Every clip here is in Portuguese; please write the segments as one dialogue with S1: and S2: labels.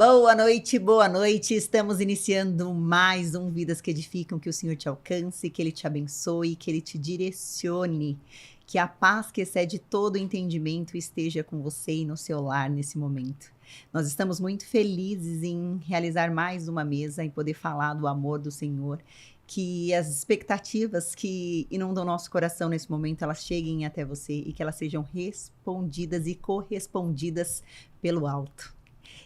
S1: Boa noite, boa noite. Estamos iniciando mais um Vidas que Edificam. Que o Senhor te alcance, que Ele te abençoe, que Ele te direcione. Que a paz que excede todo entendimento esteja com você e no seu lar nesse momento. Nós estamos muito felizes em realizar mais uma mesa, em poder falar do amor do Senhor. Que as expectativas que inundam nosso coração nesse momento, elas cheguem até você e que elas sejam respondidas e correspondidas pelo alto.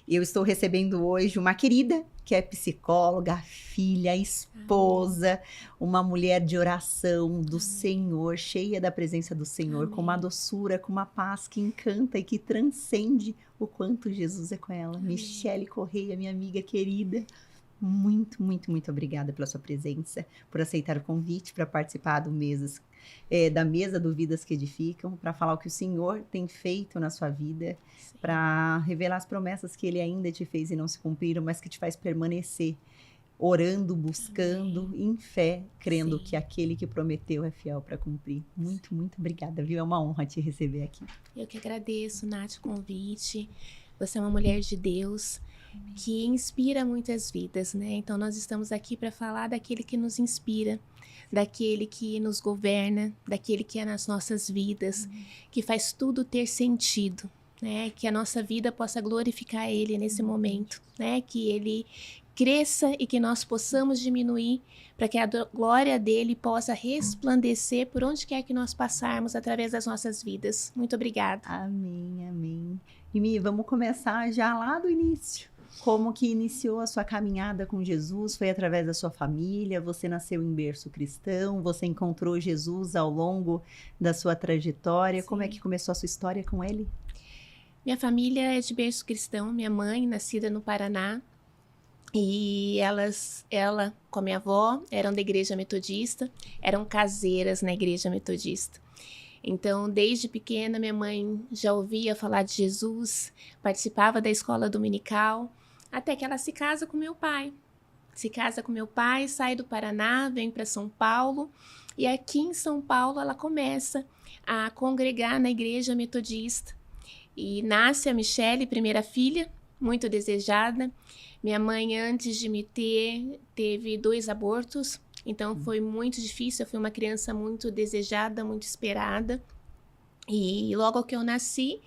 S1: Eu estou recebendo hoje uma querida que é psicóloga, filha, esposa, uma mulher de oração do Senhor, cheia da presença do Senhor, com uma doçura, com uma paz que encanta e que transcende o quanto Jesus é com ela. Michele Correia, minha amiga querida, muito, muito, muito obrigada pela sua presença, por aceitar o convite para participar da mesa do Vidas que Edificam, para falar o que o Senhor tem feito na sua vida, para revelar as promessas que Ele ainda te fez e não se cumpriram, mas que te faz permanecer orando, buscando, em fé, crendo que aquele que prometeu é fiel para cumprir. Muito, muito obrigada, viu? É uma honra te receber aqui.
S2: Eu que agradeço, Nath, o convite. Você é uma mulher de Deus que inspira muitas vidas, né? Então nós estamos aqui para falar daquele que nos inspira, daquele que nos governa, daquele que é nas nossas vidas, que faz tudo ter sentido, né? Que a nossa vida possa glorificar Ele nesse momento, né? Que Ele cresça e que nós possamos diminuir para que a glória dele possa resplandecer por onde quer que nós passarmos através das nossas vidas. Muito obrigada.
S1: Amém, amém. E Mi, vamos começar já lá do início. Como que iniciou a sua caminhada com Jesus? Foi através da sua família? Você nasceu em berço cristão? Você encontrou Jesus ao longo da sua trajetória? Sim. Como é que começou a sua história com ele?
S2: Minha família é de berço cristão. Minha mãe, nascida no Paraná, e ela com a minha avó eram da igreja metodista, eram caseiras na igreja metodista. Então, desde pequena, minha mãe já ouvia falar de Jesus, participava da escola dominical, até que ela se casa com meu pai. Se casa com meu pai, sai do Paraná, vem para São Paulo, e aqui em São Paulo ela começa a congregar na igreja metodista. E nasce a Michele, primeira filha, muito desejada. Minha mãe, antes de me ter, teve 2 abortos, então foi muito difícil. Eu fui uma criança muito desejada, muito esperada. E logo que eu nasci,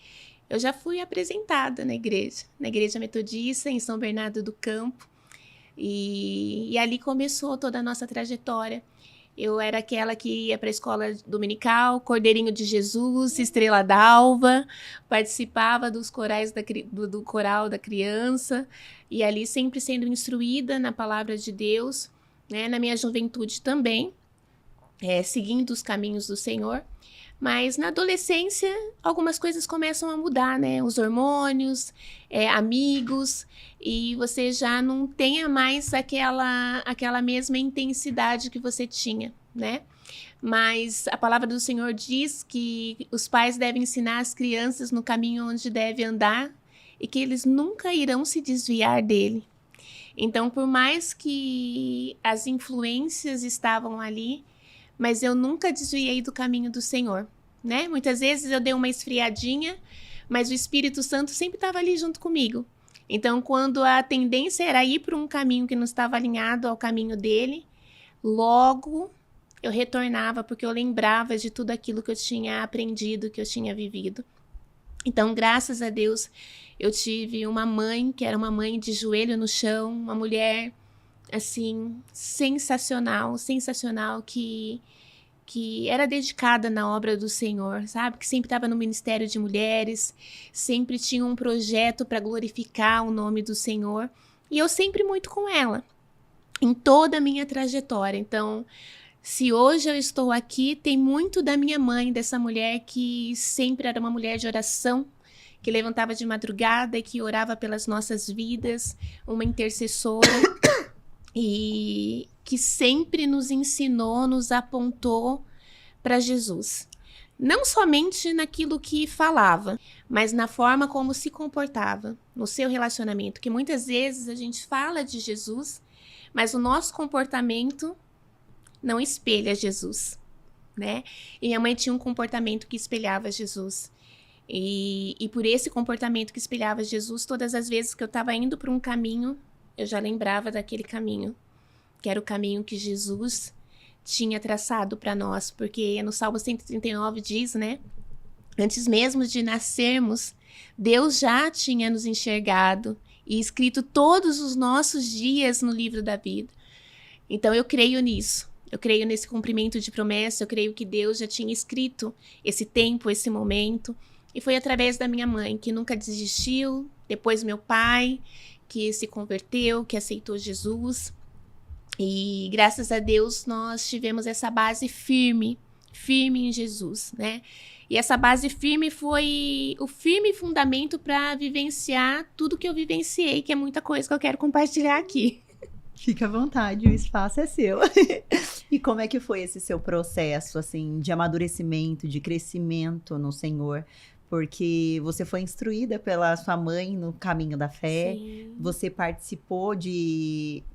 S2: eu já fui apresentada na igreja metodista, em São Bernardo do Campo. E ali começou toda a nossa trajetória. Eu era aquela que ia para a escola dominical, Cordeirinho de Jesus, Estrela d'Alva, participava dos corais do coral da criança, e ali sempre sendo instruída na palavra de Deus, né? Na minha juventude também, seguindo os caminhos do Senhor. Mas na adolescência, algumas coisas começam a mudar, né? Os hormônios, amigos, e você já não tenha mais aquela mesma intensidade que você tinha, né? Mas a palavra do Senhor diz que os pais devem ensinar as crianças no caminho onde deve andar e que eles nunca irão se desviar dele. Então, por mais que as influências estavam ali, mas eu nunca desviei do caminho do Senhor, né? Muitas vezes eu dei uma esfriadinha, mas o Espírito Santo sempre estava ali junto comigo. Então, quando a tendência era ir para um caminho que não estava alinhado ao caminho dele, logo eu retornava, porque eu lembrava de tudo aquilo que eu tinha aprendido, que eu tinha vivido. Então, graças a Deus, eu tive uma mãe, que era uma mãe de joelho no chão, uma mulher assim, sensacional, que era dedicada na obra do Senhor, sabe? Que sempre estava no Ministério de Mulheres, sempre tinha um projeto para glorificar o nome do Senhor. E eu sempre muito com ela, em toda a minha trajetória. Então, se hoje eu estou aqui, tem muito da minha mãe, dessa mulher que sempre era uma mulher de oração, que levantava de madrugada e que orava pelas nossas vidas, uma intercessora. E que sempre nos ensinou, nos apontou para Jesus. Não somente naquilo que falava, mas na forma como se comportava, no seu relacionamento. Que muitas vezes a gente fala de Jesus, mas o nosso comportamento não espelha Jesus, né? E minha mãe tinha um comportamento que espelhava Jesus. E por esse comportamento que espelhava Jesus, todas as vezes que eu estava indo para um caminho, eu já lembrava daquele caminho, que era o caminho que Jesus tinha traçado para nós, porque no Salmo 139 diz, né? Antes mesmo de nascermos, Deus já tinha nos enxergado e escrito todos os nossos dias no livro da vida. Então eu creio nisso. Eu creio nesse cumprimento de promessa, eu creio que Deus já tinha escrito esse tempo, esse momento. E foi através da minha mãe, que nunca desistiu, depois meu pai, que se converteu, que aceitou Jesus. E graças a Deus nós tivemos essa base firme em Jesus, né? E essa base firme foi o firme fundamento para vivenciar tudo que eu vivenciei, que é muita coisa que eu quero compartilhar aqui.
S1: Fica à vontade, o espaço é seu. E como é que foi esse seu processo, assim, de amadurecimento, de crescimento no Senhor? Porque você foi instruída pela sua mãe no caminho da fé,
S2: Sim.
S1: você participou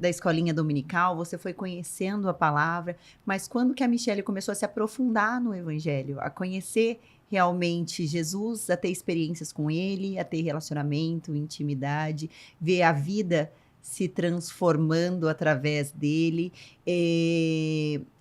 S1: da escolinha dominical, você foi conhecendo a palavra, mas quando que a Michelle começou a se aprofundar no Evangelho, a conhecer realmente Jesus, a ter experiências com Ele, a ter relacionamento, intimidade, ver a vida se transformando através dele,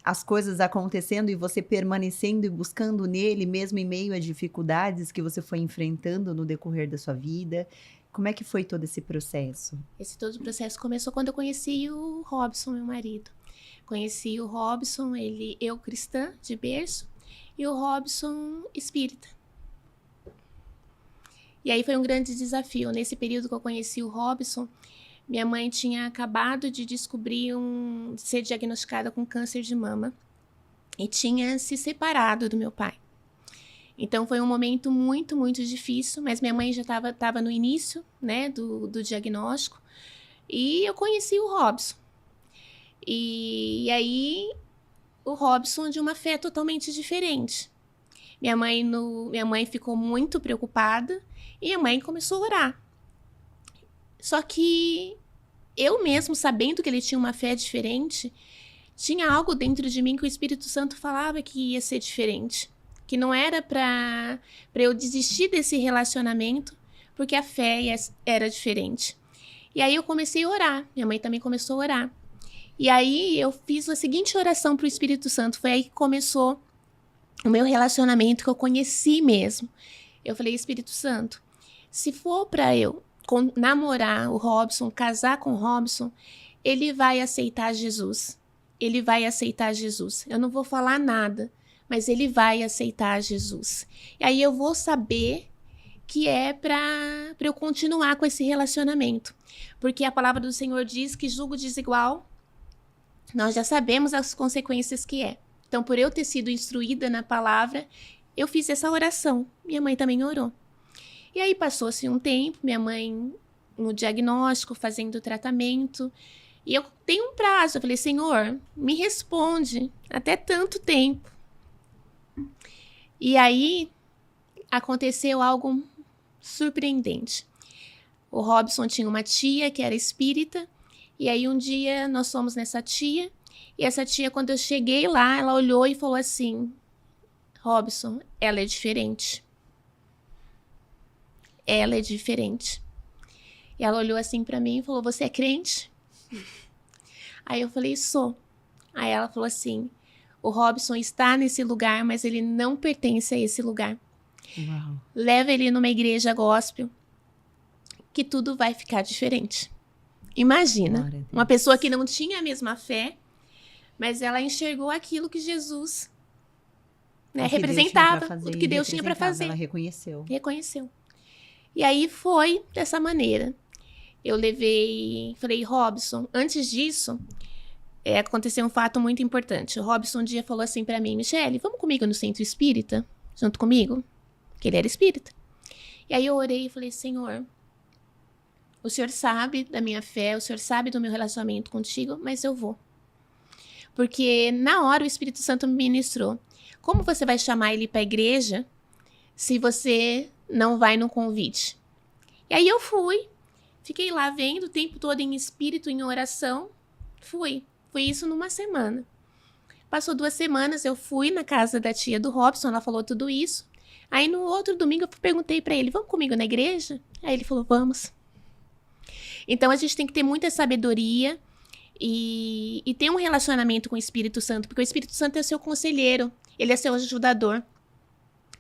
S1: as coisas acontecendo e você permanecendo e buscando nele, mesmo em meio a dificuldades que você foi enfrentando no decorrer da sua vida. Como é que foi todo esse processo?
S2: Todo o processo começou quando eu conheci o Robson, meu marido. Conheci o Robson, eu cristã de berço, e o Robson espírita. E aí foi um grande desafio. Nesse período que eu conheci o Robson, minha mãe tinha acabado de descobrir ser diagnosticada com câncer de mama e tinha se separado do meu pai. Então foi um momento muito, muito difícil, mas minha mãe já estava no início, né, do diagnóstico, e eu conheci o Robson. E aí o Robson de uma fé totalmente diferente. Minha mãe ficou muito preocupada e a mãe começou a orar. Só que eu mesmo, sabendo que ele tinha uma fé diferente, tinha algo dentro de mim que o Espírito Santo falava que ia ser diferente. Que não era para eu desistir desse relacionamento, porque a fé era diferente. E aí eu comecei a orar. Minha mãe também começou a orar. E aí eu fiz a seguinte oração para o Espírito Santo. Foi aí que começou o meu relacionamento, que eu conheci mesmo. Eu falei, Espírito Santo, se for para eu namorar o Robson, casar com o Robson, ele vai aceitar Jesus. Ele vai aceitar Jesus. Eu não vou falar nada, mas ele vai aceitar Jesus. E aí eu vou saber que é para eu continuar com esse relacionamento. Porque a palavra do Senhor diz que julgo desigual, nós já sabemos as consequências que é. Então, por eu ter sido instruída na palavra, eu fiz essa oração. Minha mãe também orou. E aí passou-se um tempo, minha mãe no diagnóstico, fazendo o tratamento. E eu tenho um prazo. Eu falei, Senhor, me responde até tanto tempo. E aí aconteceu algo surpreendente. O Robson tinha uma tia que era espírita. E aí um dia nós fomos nessa tia. E essa tia, quando eu cheguei lá, ela olhou e falou assim, Robson, ela é diferente. Ela é diferente. E ela olhou assim pra mim e falou, você é crente? Aí eu falei, sou. Aí ela falou assim, o Robson está nesse lugar, mas ele não pertence a esse lugar.
S1: Uau.
S2: Leva ele numa igreja gospel, que tudo vai ficar diferente. Imagina, uma pessoa que não tinha a mesma fé, mas ela enxergou aquilo que Jesus, né, representava, o que Deus tinha para fazer.
S1: Ela reconheceu.
S2: Reconheceu. E aí foi dessa maneira. Eu falei, Robson, antes disso, aconteceu um fato muito importante. O Robson um dia falou assim pra mim, Michelle, vamos comigo no centro espírita? Junto comigo? Porque ele era espírita. E aí eu orei e falei, Senhor, o Senhor sabe da minha fé, o Senhor sabe do meu relacionamento contigo, mas eu vou. Porque na hora o Espírito Santo me ministrou. Como você vai chamar ele pra igreja se você não vai no convite? E aí eu fui. Fiquei lá vendo o tempo todo em espírito, em oração. Fui. Foi isso numa semana. Passou 2 semanas, eu fui na casa da tia do Robson, ela falou tudo isso. Aí no outro domingo eu perguntei para ele, vamos comigo na igreja? Aí ele falou, vamos. Então a gente tem que ter muita sabedoria e ter um relacionamento com o Espírito Santo, porque o Espírito Santo é seu conselheiro, ele é seu ajudador.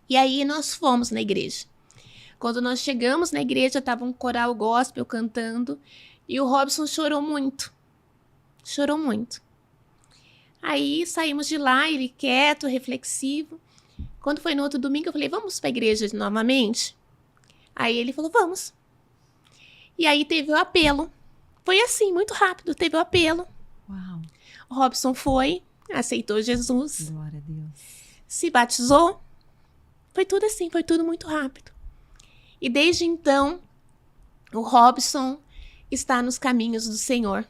S2: E aí nós fomos na igreja. Quando nós chegamos na igreja, estava um coral gospel cantando e o Robson chorou muito. Chorou muito. Aí saímos de lá, ele quieto, reflexivo. Quando foi no outro domingo, eu falei, vamos para a igreja novamente? Aí ele falou, vamos. E aí teve o apelo. Foi assim, muito rápido, teve o apelo.
S1: Uau.
S2: O Robson foi, aceitou Jesus.
S1: Glória a Deus.
S2: Se batizou. Foi tudo assim, foi tudo muito rápido. E desde então, o Robson está nos caminhos do Senhor.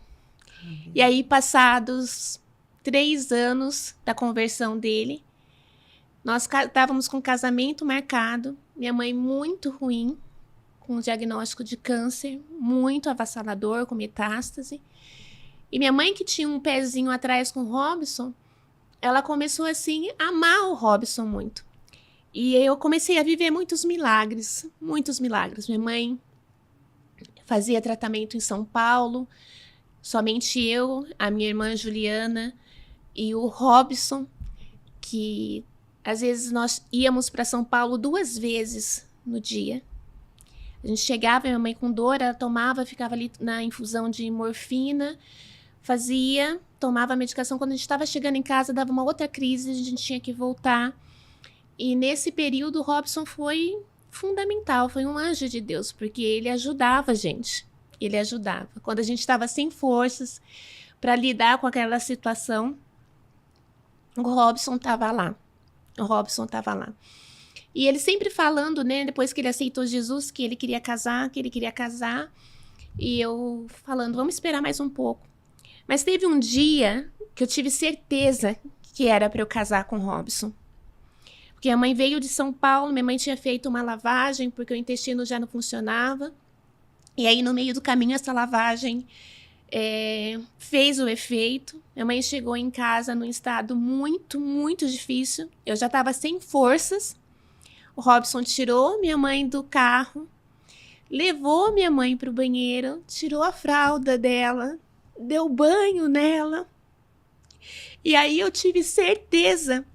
S2: E aí, passados 3 anos da conversão dele, nós estávamos com o casamento marcado, minha mãe muito ruim, com um diagnóstico de câncer, muito avassalador, com metástase. E minha mãe, que tinha um pezinho atrás com o Robson, ela começou assim a amar o Robson muito. E eu comecei a viver muitos milagres, muitos milagres. Minha mãe fazia tratamento em São Paulo, somente eu, a minha irmã Juliana e o Robson, que às vezes nós íamos para São Paulo 2 vezes no dia. A gente chegava, minha mãe com dor, ela tomava, ficava ali na infusão de morfina, fazia, tomava a medicação. Quando a gente estava chegando em casa, dava uma outra crise, a gente tinha que voltar. E nesse período, o Robson foi fundamental, foi um anjo de Deus, porque ele ajudava a gente. Ele ajudava. Quando a gente estava sem forças para lidar com aquela situação, o Robson estava lá. O Robson estava lá. E ele sempre falando, né, depois que ele aceitou Jesus, que ele queria casar, E eu falando, vamos esperar mais um pouco. Mas teve um dia que eu tive certeza que era para eu casar com o Robson. Porque a mãe veio de São Paulo, minha mãe tinha feito uma lavagem, porque o intestino já não funcionava. E aí, no meio do caminho, essa lavagem fez o efeito. Minha mãe chegou em casa num estado muito, muito difícil. Eu já estava sem forças. O Robson tirou minha mãe do carro, levou minha mãe para o banheiro, tirou a fralda dela, deu banho nela. E aí eu tive certeza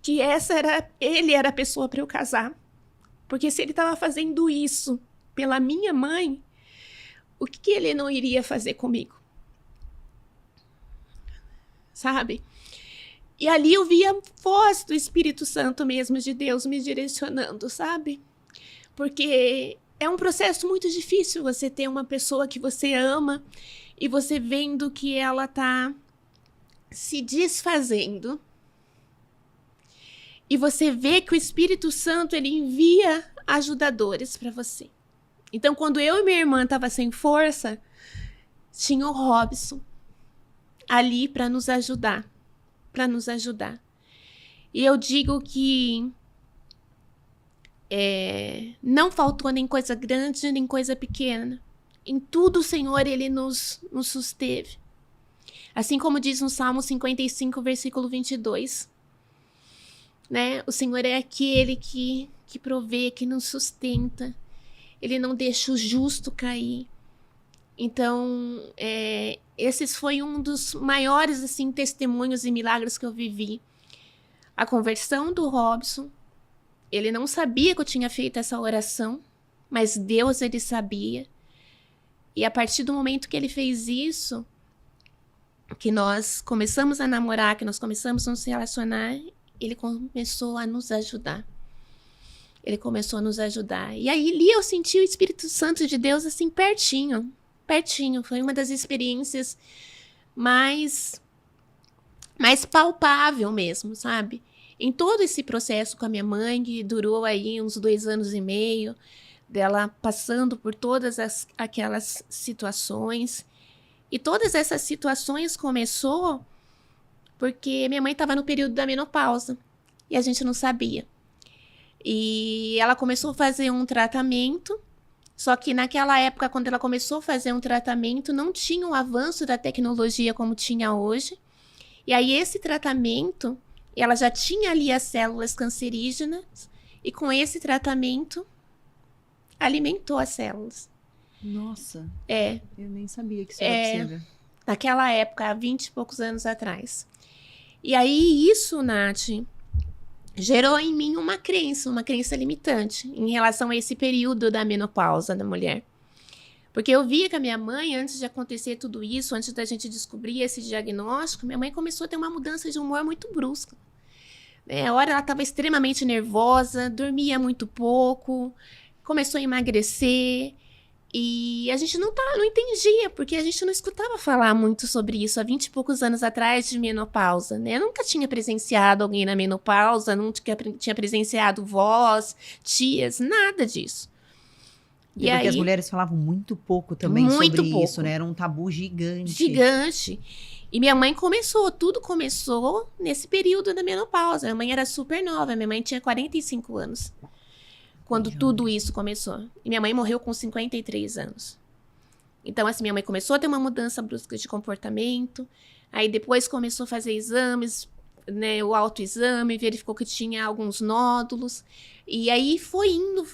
S2: que ele era a pessoa para eu casar. Porque se ele estava fazendo isso pela minha mãe, o que ele não iria fazer comigo? Sabe? E ali eu vi a voz do Espírito Santo mesmo, de Deus me direcionando, sabe? Porque é um processo muito difícil você ter uma pessoa que você ama e você vendo que ela tá se desfazendo. E você vê que o Espírito Santo, ele envia ajudadores para você. Então, quando eu e minha irmã estavam sem força, tinha o Robson ali para nos ajudar. E eu digo que não faltou nem coisa grande, nem coisa pequena. Em tudo o Senhor, ele nos susteve. Assim como diz no Salmo 55, versículo 22. Né? O Senhor é aquele que provê, que nos sustenta. Ele não deixa o justo cair. Então, esses foi um dos maiores assim, testemunhos e milagres que eu vivi. A conversão do Robson. Ele não sabia que eu tinha feito essa oração, mas Deus, ele sabia. E a partir do momento que ele fez isso, que nós começamos a namorar, que nós começamos a nos relacionar, ele começou a nos ajudar. Ele começou a nos ajudar. E aí, ali eu senti o Espírito Santo de Deus assim, pertinho. Pertinho. Foi uma das experiências mais palpável mesmo, sabe? Em todo esse processo com a minha mãe, que durou aí uns 2 anos e meio, dela passando por todas aquelas situações. E todas essas situações começou porque minha mãe estava no período da menopausa e a gente não sabia. E ela começou a fazer um tratamento, só que naquela época, quando ela começou a fazer um tratamento, não tinha o avanço da tecnologia como tinha hoje. E aí esse tratamento, ela já tinha ali as células cancerígenas E com esse tratamento, alimentou as células.
S1: Nossa.
S2: É.
S1: Eu nem sabia que isso era possível.
S2: Naquela época, há 20 e poucos anos atrás. E aí, isso, Nath, gerou em mim uma crença limitante em relação a esse período da menopausa da mulher. Porque eu via que a minha mãe, antes de acontecer tudo isso, antes da gente descobrir esse diagnóstico, minha mãe começou a ter uma mudança de humor muito brusca. A hora ela estava extremamente nervosa, dormia muito pouco, começou a emagrecer. E a gente não entendia, porque a gente não escutava falar muito sobre isso há 20 e poucos anos atrás de menopausa, né? Eu nunca tinha presenciado alguém na menopausa, nunca tinha presenciado vós, tias, nada disso.
S1: E porque as mulheres falavam muito pouco também sobre isso, né? Era um tabu gigante.
S2: Gigante. E minha mãe tudo começou nesse período da menopausa. Minha mãe era super nova, minha mãe tinha 45 anos. Quando tudo isso começou. E minha mãe morreu com 53 anos. Então, assim, minha mãe começou a ter uma mudança brusca de comportamento. Aí, depois começou a fazer exames, né? O autoexame, verificou que tinha alguns nódulos. E aí, foi indo.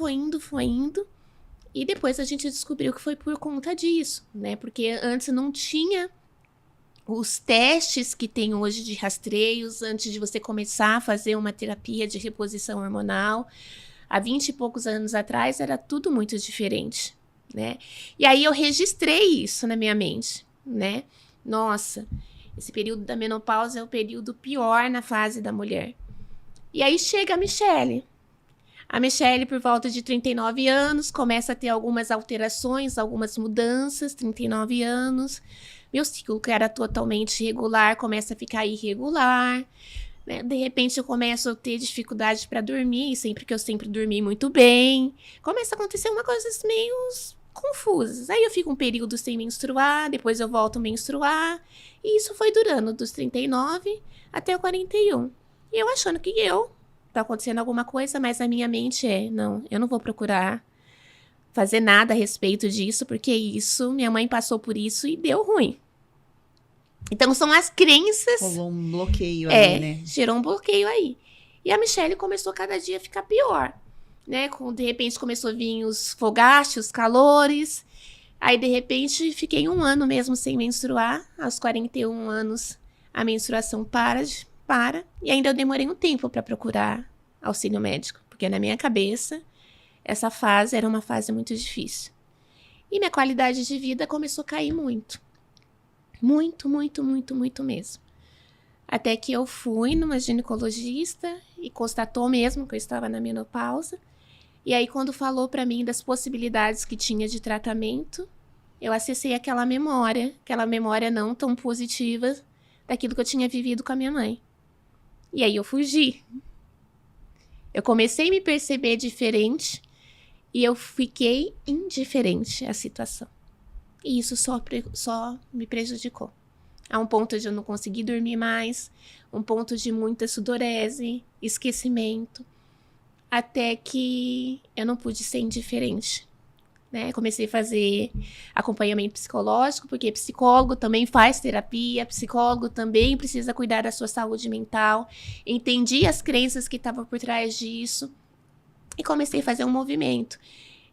S2: E depois a gente descobriu que foi por conta disso, né? Porque antes não tinha os testes que tem hoje de rastreios, antes de você começar a fazer uma terapia de reposição hormonal. Há 20 e poucos anos atrás, era tudo muito diferente, né? E aí, eu registrei isso na minha mente, né? Nossa, esse período da menopausa é o período pior na fase da mulher. E aí, chega a Michele. A Michele, por volta de 39 anos, começa a ter algumas alterações, algumas mudanças, 39 anos. Meu ciclo, que era totalmente regular, começa a ficar irregular. De repente eu começo a ter dificuldade para dormir, sempre que eu sempre dormi muito bem. Começa a acontecer uma coisa meio confusas. Aí eu fico um período sem menstruar, depois eu volto a menstruar. E isso foi durando dos 39 até o 41. E eu achando que tá acontecendo alguma coisa, mas a minha mente não, eu não vou procurar fazer nada a respeito disso, porque minha mãe passou por isso e deu ruim. Então, são as crenças...
S1: Rolou um bloqueio aí, né?
S2: Gerou um bloqueio aí. E a Michele começou cada dia a ficar pior, né? De repente, começou a vir os fogachos, os calores. Aí, de repente, fiquei 1 ano mesmo sem menstruar. Aos 41 anos, a menstruação para. E ainda eu demorei um tempo para procurar auxílio médico. Porque na minha cabeça, essa fase era uma fase muito difícil. E minha qualidade de vida começou a cair muito. Muito mesmo. Até que eu fui numa ginecologista e constatou mesmo que eu estava na menopausa. E aí, quando falou para mim das possibilidades que tinha de tratamento, eu acessei aquela memória não tão positiva daquilo que eu tinha vivido com a minha mãe. E aí eu fugi. Eu comecei a me perceber diferente e eu fiquei indiferente à situação. E isso só me prejudicou. A um ponto de eu não conseguir dormir mais, um ponto de muita sudorese, esquecimento, até que eu não pude ser indiferente, né? Comecei a fazer acompanhamento psicológico, porque psicólogo também faz terapia, psicólogo também precisa cuidar da sua saúde mental. Entendi as crenças que estavam por trás disso e comecei a fazer um movimento.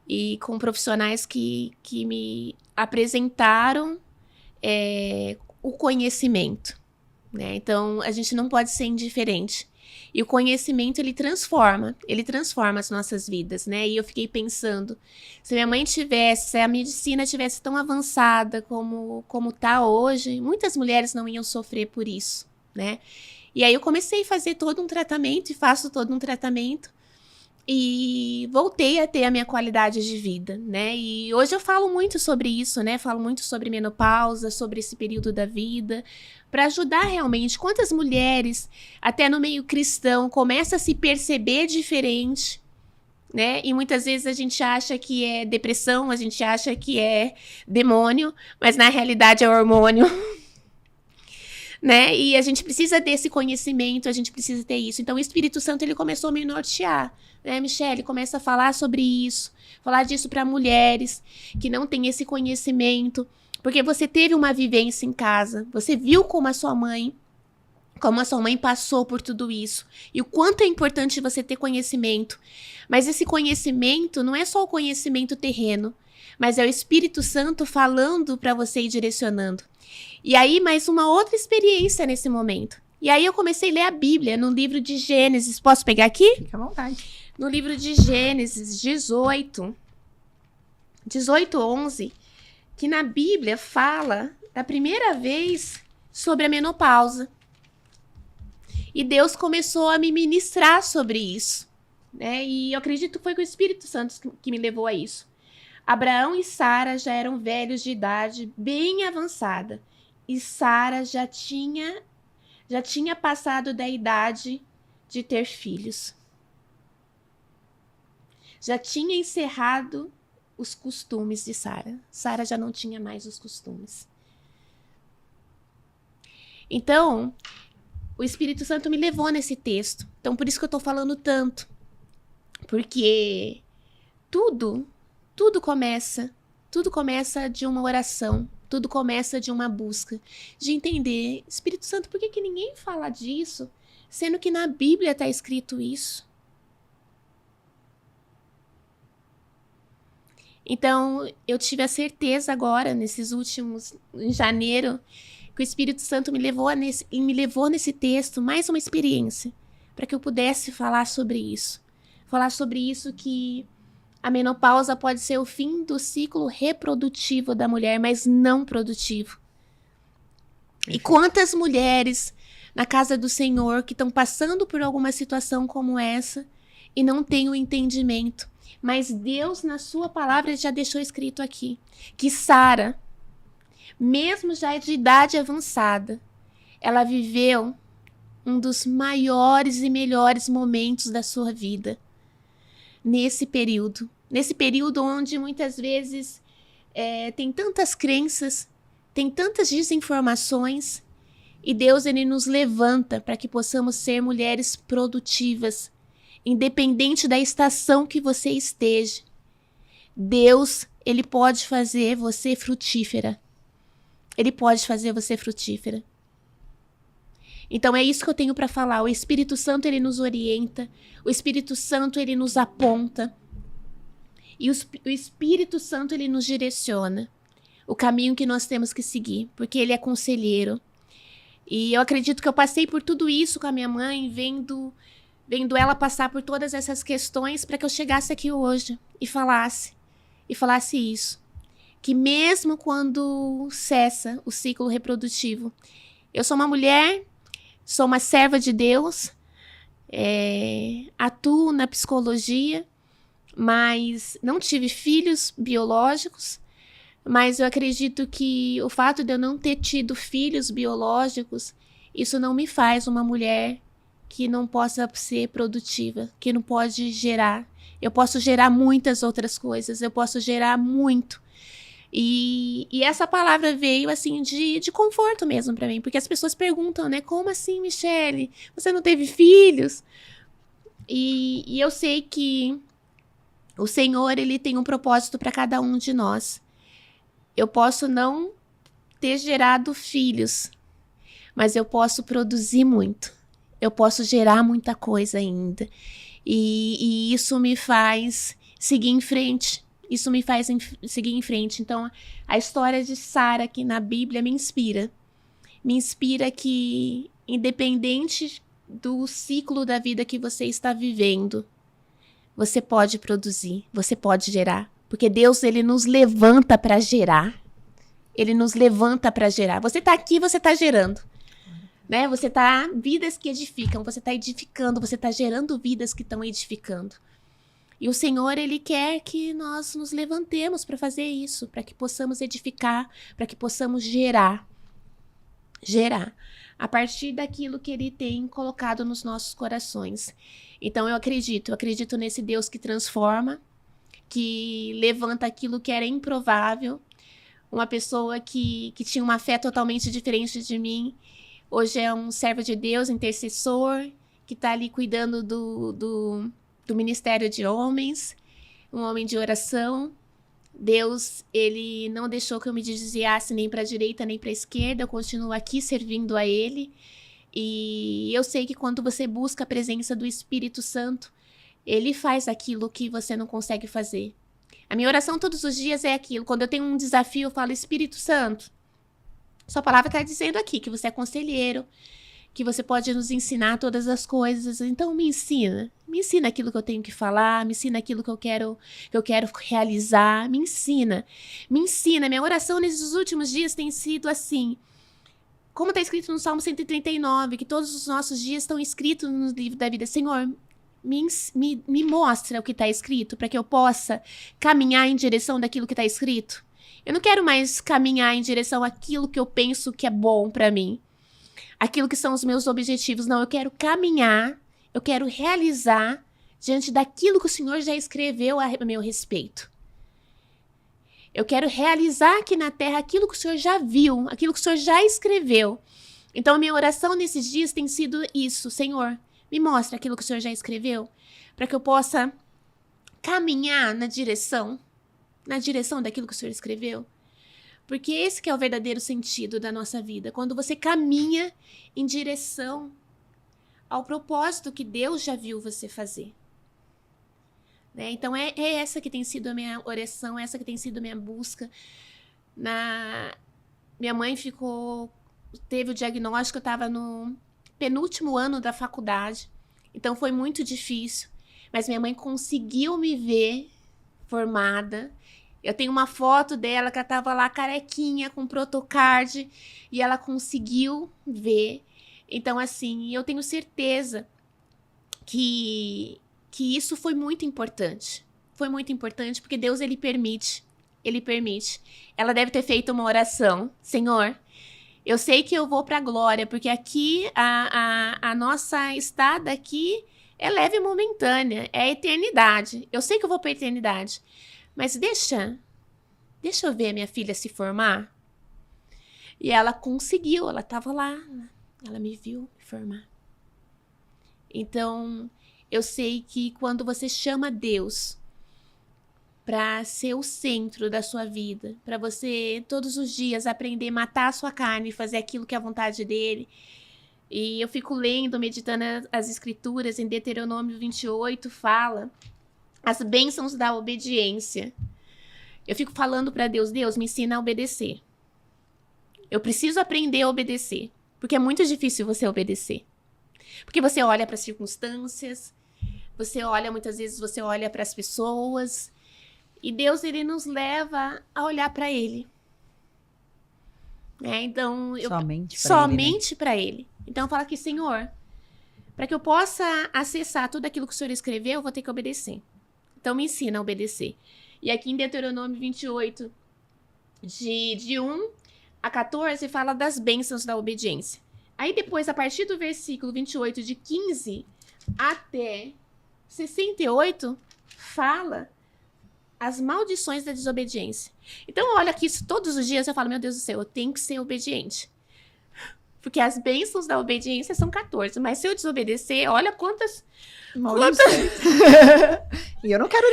S2: E com profissionais que me apresentaram o conhecimento, né? Então, a gente não pode ser indiferente. E o conhecimento, ele transforma as nossas vidas, né? E eu fiquei pensando, se a medicina tivesse tão avançada como tá hoje, muitas mulheres não iam sofrer por isso, né? E aí eu comecei a fazer todo um tratamento, e faço todo um tratamento, e voltei a ter a minha qualidade de vida, né? E hoje eu falo muito sobre isso, né? Falo muito sobre menopausa, sobre esse período da vida, para ajudar realmente. Quantas mulheres, até no meio cristão, começam a se perceber diferente, né? E muitas vezes a gente acha que é depressão, a gente acha que é demônio, mas na realidade é hormônio. Né? E a gente precisa desse conhecimento, a gente precisa ter isso. Então o Espírito Santo, ele começou a me nortear, né? Michele, começa a falar sobre isso, falar disso para mulheres que não têm esse conhecimento, porque você teve uma vivência em casa, você viu como a sua mãe como a sua mãe passou por tudo isso. E o quanto é importante você ter conhecimento. Mas esse conhecimento não é só o conhecimento terreno, mas é o Espírito Santo falando para você e direcionando. E aí, mais uma outra experiência nesse momento. E aí eu comecei a ler a Bíblia no livro de Gênesis. Posso pegar aqui?
S1: Fica à vontade.
S2: No livro de Gênesis 18:11, que na Bíblia fala da primeira vez sobre a menopausa. E Deus começou a me ministrar sobre isso, né? E eu acredito que foi com o Espírito Santo que me levou a isso. Abraão e Sara já eram velhos de idade bem avançada. E Sara já tinha passado da idade de ter filhos. Já tinha encerrado os costumes de Sara. Sara já não tinha mais os costumes. Então, o Espírito Santo me levou nesse texto. Então, por isso que eu estou falando tanto. Porque tudo começa de uma oração. Tudo começa de uma busca. De entender, Espírito Santo, por que ninguém fala disso? Sendo que na Bíblia está escrito isso. Então, eu tive a certeza agora, em janeiro, que o Espírito Santo me levou nesse texto, mais uma experiência, para que eu pudesse falar sobre isso. Falar sobre isso, que a menopausa pode ser o fim do ciclo reprodutivo da mulher, mas não produtivo. E quantas mulheres na casa do Senhor que estão passando por alguma situação como essa e não têm o entendimento. Mas Deus, na sua palavra, já deixou escrito aqui que Sara, mesmo já de idade avançada, ela viveu um dos maiores e melhores momentos da sua vida. Nesse período onde muitas vezes tem tantas crenças, tem tantas desinformações, e Deus, ele nos levanta para que possamos ser mulheres produtivas, independente da estação que você esteja. Deus, ele pode fazer você frutífera. Ele pode fazer você frutífera. Então é isso que eu tenho para falar. O Espírito Santo, ele nos orienta. O Espírito Santo, ele nos aponta. E o Espírito Santo, ele nos direciona o caminho que nós temos que seguir, porque ele é conselheiro. E eu acredito que eu passei por tudo isso com a minha mãe, vendo ela passar por todas essas questões, para que eu chegasse aqui hoje e falasse isso. Que mesmo quando cessa o ciclo reprodutivo, eu sou uma mulher, sou uma serva de Deus, atuo na psicologia, mas não tive filhos biológicos, mas eu acredito que o fato de eu não ter tido filhos biológicos, isso não me faz uma mulher que não possa ser produtiva, que não pode gerar. Eu posso gerar muitas outras coisas, eu posso gerar muito. E essa palavra veio assim de conforto mesmo para mim, porque as pessoas perguntam, né? Como assim, Michele? Você não teve filhos? E eu sei que o Senhor, ele tem um propósito para cada um de nós. Eu posso não ter gerado filhos, mas eu posso produzir muito. Eu posso gerar muita coisa ainda. E isso me faz seguir em frente. Isso me faz seguir em frente. Então, a história de Sara aqui na Bíblia me inspira. Me inspira que, independente do ciclo da vida que você está vivendo, você pode produzir, você pode gerar. Porque Deus, ele nos levanta para gerar. Ele nos levanta para gerar. Você está aqui, você está gerando. Né? Você está vidas que edificam, você está edificando, você está gerando vidas que estão edificando. E o Senhor, ele quer que nós nos levantemos para fazer isso, para que possamos edificar, para que possamos gerar. Gerar a partir daquilo que ele tem colocado nos nossos corações. Então eu acredito nesse Deus que transforma, que levanta aquilo que era improvável. Uma pessoa que tinha uma fé totalmente diferente de mim, hoje é um servo de Deus, intercessor, que está ali cuidando do ministério de homens, um homem de oração. Deus, ele não deixou que eu me desviasse nem para a direita nem para a esquerda, eu continuo aqui servindo a ele. E eu sei que quando você busca a presença do Espírito Santo, ele faz aquilo que você não consegue fazer. A minha oração todos os dias é aquilo. Quando eu tenho um desafio, eu falo, Espírito Santo, sua palavra está dizendo aqui que você é conselheiro, que você pode nos ensinar todas as coisas. Então me ensina aquilo que eu tenho que falar, me ensina aquilo que eu quero realizar, me ensina. Minha oração nesses últimos dias tem sido assim, como está escrito no Salmo 139, que todos os nossos dias estão escritos no livro da vida. Senhor, me mostra o que está escrito, para que eu possa caminhar em direção daquilo que está escrito. Eu não quero mais caminhar em direção àquilo que eu penso que é bom para mim, aquilo que são os meus objetivos. Não, eu quero caminhar, eu quero realizar diante daquilo que o Senhor já escreveu a meu respeito. Eu quero realizar aqui na terra aquilo que o Senhor já viu, aquilo que o Senhor já escreveu. Então, a minha oração nesses dias tem sido isso. Senhor, me mostra aquilo que o Senhor já escreveu, para que eu possa caminhar na direção daquilo que o Senhor escreveu. Porque esse que é o verdadeiro sentido da nossa vida. Quando você caminha em direção ao propósito que Deus já viu você fazer. Né? Então, é essa que tem sido a minha oração, essa que tem sido a minha busca. Minha mãe teve o diagnóstico, eu estava no penúltimo ano da faculdade. Então, foi muito difícil. Mas minha mãe conseguiu me ver formada. Eu tenho uma foto dela que ela estava lá carequinha, com protocard, e ela conseguiu ver. Então, assim, eu tenho certeza que isso foi muito importante. Foi muito importante, porque Deus, Ele permite. Ele permite. Ela deve ter feito uma oração. Senhor, eu sei que eu vou para a glória, porque aqui, a nossa estada aqui é leve e momentânea, é a eternidade. Eu sei que eu vou para a eternidade. Mas deixa eu ver a minha filha se formar. E ela conseguiu, ela estava lá, ela me viu me formar. Então, eu sei que quando você chama Deus para ser o centro da sua vida, para você todos os dias aprender a matar a sua carne e fazer aquilo que é a vontade dele. E eu fico lendo, meditando as escrituras, em Deuteronômio 28, fala as bênçãos da obediência. Eu fico falando para Deus, Deus, me ensina a obedecer. Eu preciso aprender a obedecer, porque é muito difícil você obedecer. Porque você olha para as circunstâncias, muitas vezes você olha para as pessoas, e Deus, ele nos leva a olhar para ele. Então, somente para ele. Então, eu falo aqui, Senhor, para que eu possa acessar tudo aquilo que o Senhor escreveu, eu vou ter que obedecer. Então, me ensina a obedecer. E aqui em Deuteronômio 28, de 1 a 14, fala das bênçãos da obediência. Aí depois, a partir do versículo 28, de 15 até 68, fala as maldições da desobediência. Então, olha aqui, isso todos os dias eu falo, meu Deus do céu, eu tenho que ser obediente. Porque as bênçãos da obediência são 14, mas se eu desobedecer, olha quantas...
S1: E eu não quero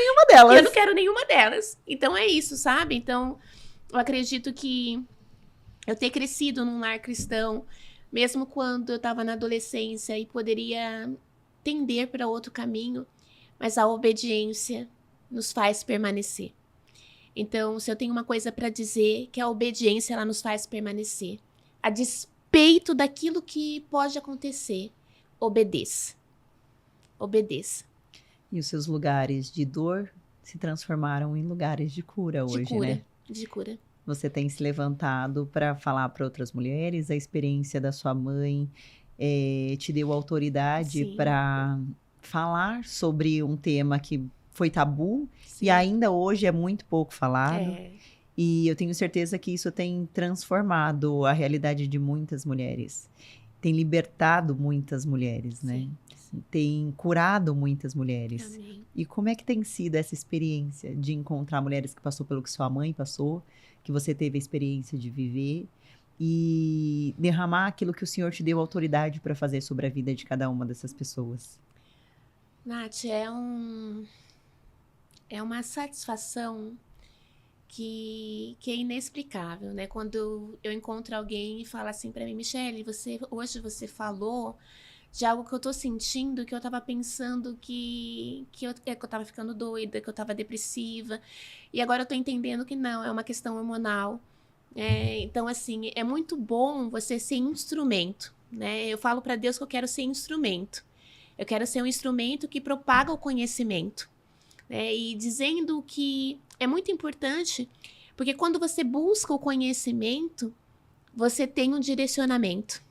S1: nenhuma delas.
S2: Então, é isso, sabe? Então, eu acredito que eu ter crescido num lar cristão, mesmo quando eu estava na adolescência e poderia tender para outro caminho, mas a obediência nos faz permanecer. Então, se eu tenho uma coisa para dizer, que a obediência ela nos faz permanecer. A despeito daquilo que pode acontecer, obedeça. Obedeça.
S1: E os seus lugares de dor se transformaram em lugares de cura hoje, né?
S2: De cura.
S1: Você tem se levantado para falar para outras mulheres, a experiência da sua mãe te deu autoridade para falar sobre um tema que foi tabu. Sim. E ainda hoje é muito pouco falado. E eu tenho certeza que isso tem transformado a realidade de muitas mulheres. Tem libertado muitas mulheres, né? Sim. Tem curado muitas mulheres.
S2: Amém.
S1: E como é que tem sido essa experiência de encontrar mulheres que passou pelo que sua mãe passou, que você teve a experiência de viver e derramar aquilo que o Senhor te deu autoridade para fazer sobre a vida de cada uma dessas pessoas?
S2: Nath, é uma satisfação que é inexplicável, né? Quando eu encontro alguém e fala assim pra mim, Michele, hoje você falou de algo que eu tô sentindo, que eu tava pensando que eu tava ficando doida, que eu tava depressiva, e agora eu tô entendendo que não, é uma questão hormonal. Então, assim, é muito bom você ser instrumento, né? Eu falo pra Deus que eu quero ser instrumento. Eu quero ser um instrumento que propaga o conhecimento, né? E dizendo que é muito importante, porque quando você busca o conhecimento, você tem um direcionamento.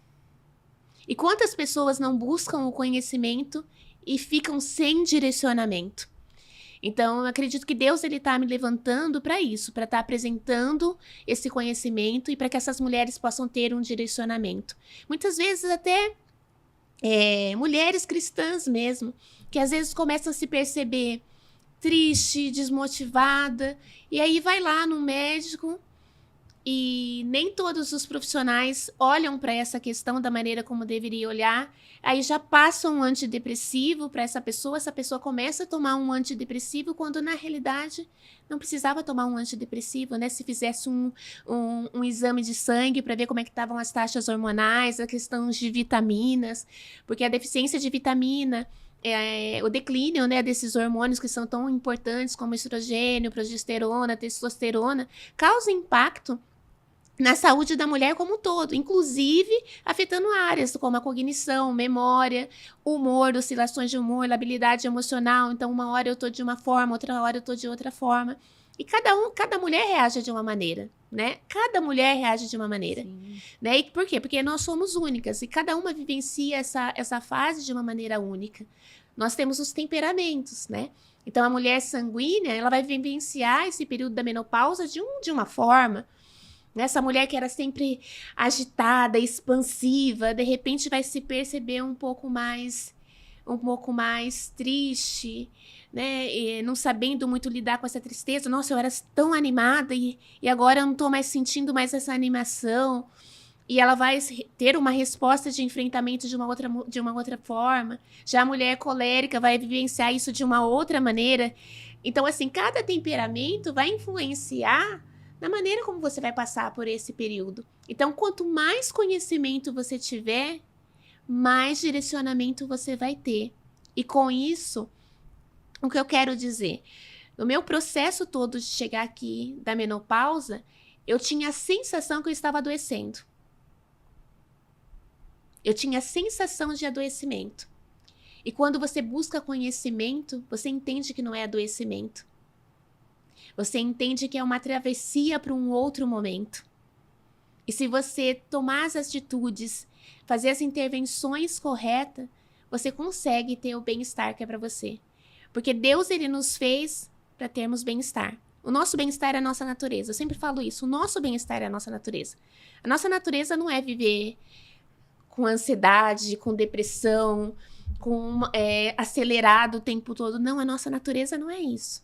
S2: E quantas pessoas não buscam o conhecimento e ficam sem direcionamento? Então, eu acredito que Deus ele está me levantando para isso, para estar apresentando esse conhecimento e para que essas mulheres possam ter um direcionamento. Muitas vezes até mulheres cristãs mesmo, que às vezes começam a se perceber triste, desmotivada, e aí vai lá no médico e nem todos os profissionais olham para essa questão da maneira como deveria olhar, aí já passa um antidepressivo para essa pessoa começa a tomar um antidepressivo, quando na realidade não precisava tomar um antidepressivo, né? Se fizesse um exame de sangue para ver como é que estavam as taxas hormonais, a questão de vitaminas, porque a deficiência de vitamina, o declínio, né, desses hormônios que são tão importantes como estrogênio, progesterona, testosterona, causa impacto na saúde da mulher como um todo, inclusive afetando áreas como a cognição, memória, humor, oscilações de humor, labilidade emocional. Então, uma hora eu tô de uma forma, outra hora eu tô de outra forma. E cada mulher reage de uma maneira, né? Cada mulher reage de uma maneira, né? E por quê? Porque nós somos únicas e cada uma vivencia essa fase de uma maneira única. Nós temos os temperamentos, né? Então, a mulher sanguínea, ela vai vivenciar esse período da menopausa de uma forma. Essa mulher que era sempre agitada, expansiva, de repente vai se perceber um pouco mais triste, né? E não sabendo muito lidar com essa tristeza. Nossa, eu era tão animada e agora eu não estou mais sentindo mais essa animação. E ela vai ter uma resposta de enfrentamento de uma outra forma. Já a mulher colérica vai vivenciar isso de uma outra maneira. Então, assim, cada temperamento vai influenciar na maneira como você vai passar por esse período. Então, quanto mais conhecimento você tiver, mais direcionamento você vai ter. E com isso, o que eu quero dizer? No meu processo todo de chegar aqui da menopausa, eu tinha a sensação que eu estava adoecendo. Eu tinha a sensação de adoecimento. E quando você busca conhecimento, você entende que não é adoecimento. Você entende que é uma travessia para um outro momento. E se você tomar as atitudes, fazer as intervenções corretas, você consegue ter o bem-estar que é para você. Porque Deus, ele nos fez para termos bem-estar. O nosso bem-estar é a nossa natureza. Eu sempre falo isso. O nosso bem-estar é a nossa natureza. A nossa natureza não é viver com ansiedade, com depressão, com acelerado o tempo todo. Não, a nossa natureza não é isso.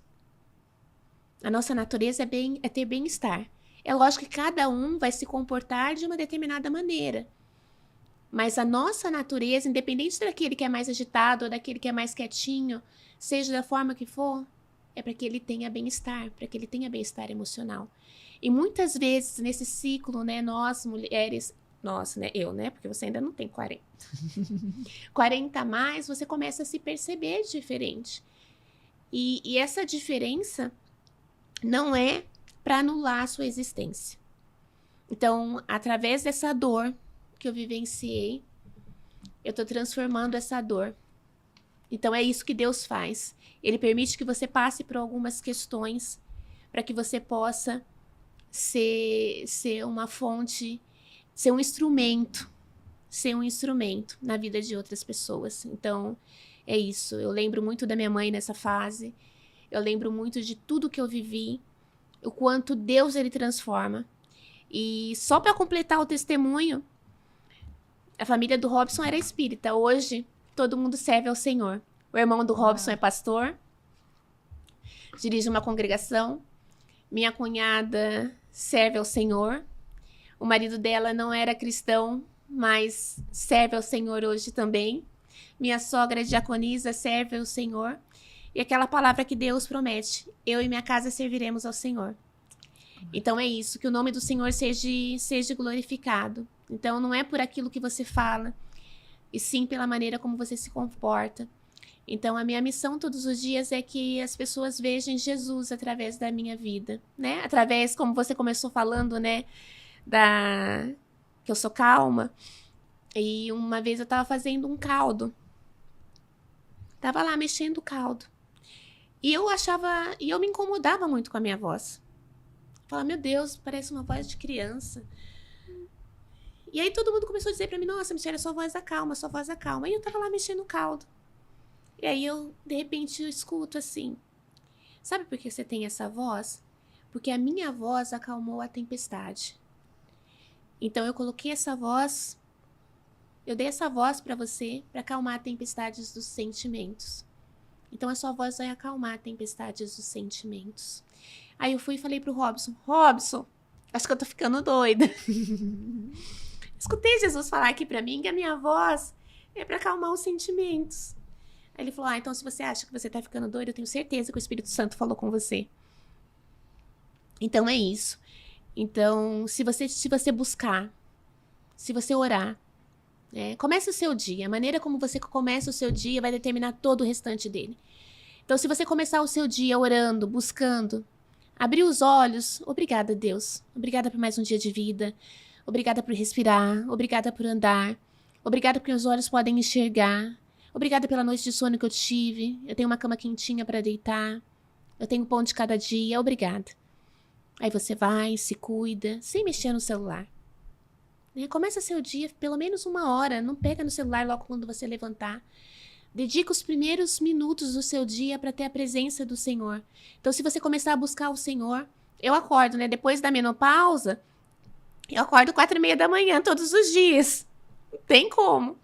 S2: A nossa natureza é ter bem-estar. É lógico que cada um vai se comportar de uma determinada maneira. Mas a nossa natureza, independente daquele que é mais agitado ou daquele que é mais quietinho, seja da forma que for, é para que ele tenha bem-estar, para que ele tenha bem-estar emocional. E muitas vezes nesse ciclo, né, nós mulheres, nós, né, eu, né, porque você ainda não tem 40. 40 a mais, você começa a se perceber diferente. E essa diferença não é para anular a sua existência. Então, através dessa dor que eu vivenciei, eu estou transformando essa dor. Então, é isso que Deus faz. Ele permite que você passe por algumas questões para que você possa ser uma fonte, ser um instrumento na vida de outras pessoas. Então, é isso. Eu lembro muito da minha mãe nessa fase. Eu lembro muito de tudo que eu vivi, o quanto Deus, ele transforma. E só para completar o testemunho, a família do Robson era espírita. Hoje, todo mundo serve ao Senhor. O irmão do Robson é pastor, dirige uma congregação. Minha cunhada serve ao Senhor. O marido dela não era cristão, mas serve ao Senhor hoje também. Minha sogra diaconisa serve ao Senhor. E aquela palavra que Deus promete: eu e minha casa serviremos ao Senhor. Então é isso, que o nome do Senhor seja glorificado. Então não é por aquilo que você fala, e sim pela maneira como você se comporta. Então a minha missão todos os dias é que as pessoas vejam Jesus através da minha vida, né? Através, como você começou falando, né? Que eu sou calma. E uma vez eu tava fazendo um caldo. Tava lá mexendo o caldo. E eu me incomodava muito com a minha voz. Falava, meu Deus, parece uma voz de criança. E aí todo mundo começou a dizer pra mim, nossa, Michelle, é sua voz acalma, sua voz acalma. E eu tava lá mexendo o caldo. E aí de repente, eu escuto assim, sabe por que você tem essa voz? Porque a minha voz acalmou a tempestade. Então eu coloquei essa voz, eu dei essa voz pra você pra acalmar as tempestades dos sentimentos. Então a sua voz vai acalmar as tempestades dos sentimentos. Aí eu fui e falei pro Robson, acho que eu tô ficando doida. Escutei Jesus falar aqui pra mim que a minha voz é pra acalmar os sentimentos. Aí ele falou, então se você acha que você tá ficando doido, eu tenho certeza que o Espírito Santo falou com você. Então é isso. Então, se você buscar, se você orar, comece o seu dia. A maneira como você começa o seu dia vai determinar todo o restante dele. Então, se você começar o seu dia orando, buscando, abrir os olhos, obrigada, Deus. Obrigada por mais um dia de vida. Obrigada por respirar. Obrigada por andar. Obrigada porque os olhos podem enxergar. Obrigada pela noite de sono que eu tive. Eu tenho uma cama quentinha para deitar. Eu tenho pão de cada dia. Obrigada. Aí você vai, se cuida, sem mexer no celular. Começa seu dia pelo menos 1 hora. Não pega no celular logo quando você levantar. Dedica os primeiros minutos do seu dia para ter a presença do Senhor. Então, se você começar a buscar o Senhor, eu acordo, depois da menopausa, eu acordo 4:30 da manhã todos os dias. Não tem como.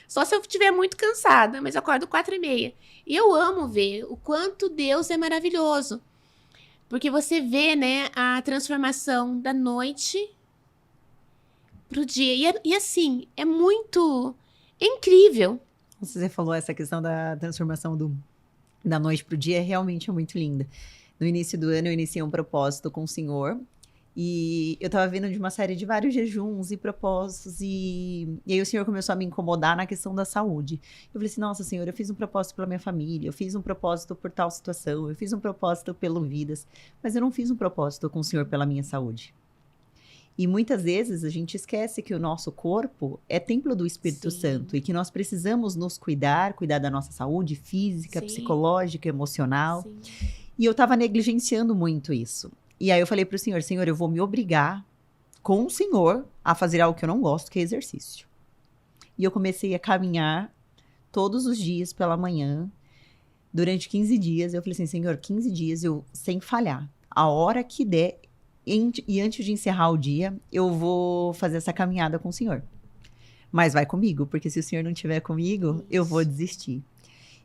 S2: Só se eu estiver muito cansada, mas eu acordo 4:30. E eu amo ver o quanto Deus é maravilhoso. Porque você vê, a transformação da noite pro dia. E assim, é incrível.
S1: Você falou essa questão da transformação da noite pro dia, realmente é muito linda. No início do ano, eu iniciei um propósito com o Senhor. E eu tava vindo de uma série de vários jejuns e propósitos. E aí o Senhor começou a me incomodar na questão da saúde. Eu falei assim, nossa, Senhor, eu fiz um propósito pela minha família. Eu fiz um propósito por tal situação. Eu fiz um propósito pelo Vidas. Mas eu não fiz um propósito com o Senhor pela minha saúde. E muitas vezes a gente esquece que o nosso corpo é templo do Espírito Santo. E que nós precisamos nos cuidar da nossa saúde física, psicológica, emocional. Sim. E eu tava negligenciando muito isso. E aí eu falei pro Senhor, Senhor, eu vou me obrigar com o Senhor a fazer algo que eu não gosto, que é exercício. E eu comecei a caminhar todos os dias pela manhã, durante 15 dias. Eu falei assim, Senhor, 15 dias eu sem falhar. A hora que der, e antes de encerrar o dia, eu vou fazer essa caminhada com o Senhor. Mas vai comigo, porque se o Senhor não estiver comigo, eu vou desistir.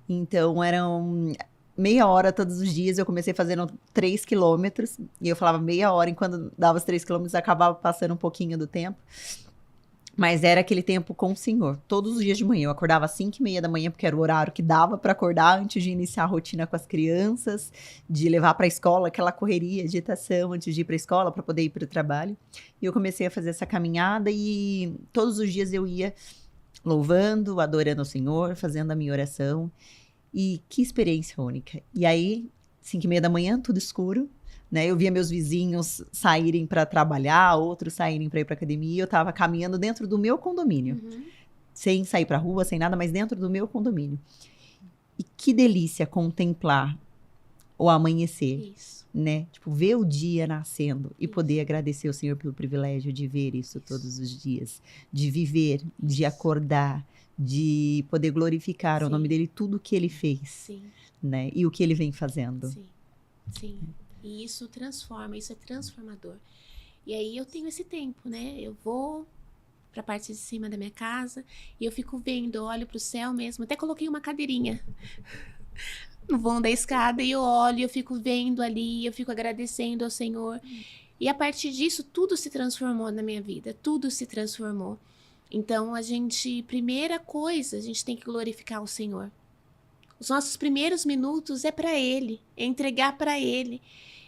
S1: Então, eram... meia hora todos os dias, eu comecei fazendo 3 quilômetros, e eu falava meia hora, e quando dava os 3 quilômetros, acabava passando um pouquinho do tempo. Mas era aquele tempo com o Senhor. Todos os dias de manhã, eu acordava às 5:30 da manhã, porque era o horário que dava para acordar antes de iniciar a rotina com as crianças, de levar para a escola, aquela correria, agitação antes de ir para a escola, para poder ir para o trabalho. E eu comecei a fazer essa caminhada, e todos os dias eu ia louvando, adorando o Senhor, fazendo a minha oração. E que experiência única. E aí, 5:30 da manhã, tudo escuro, Eu via meus vizinhos saírem para trabalhar, outros saírem para ir para academia, e eu estava caminhando dentro do meu condomínio. Sem sair para rua, sem nada, mas dentro do meu condomínio. E que delícia contemplar o amanhecer, Tipo, ver o dia nascendo e poder agradecer ao Senhor pelo privilégio de ver isso todos os dias, de viver, de acordar, de poder glorificar o nome dele, tudo que ele fez, E o que ele vem fazendo.
S2: Sim. E isso transforma, isso é transformador. E aí eu tenho esse tempo, Eu vou pra parte de cima da minha casa e eu fico vendo, olho pro céu mesmo. Até coloquei uma cadeirinha no vão da escada e eu olho, eu fico vendo ali, eu fico agradecendo ao Senhor. E a partir disso, tudo se transformou na minha vida, tudo se transformou. Então, primeira coisa, a gente tem que glorificar o Senhor. Os nossos primeiros minutos é para Ele, é entregar para Ele.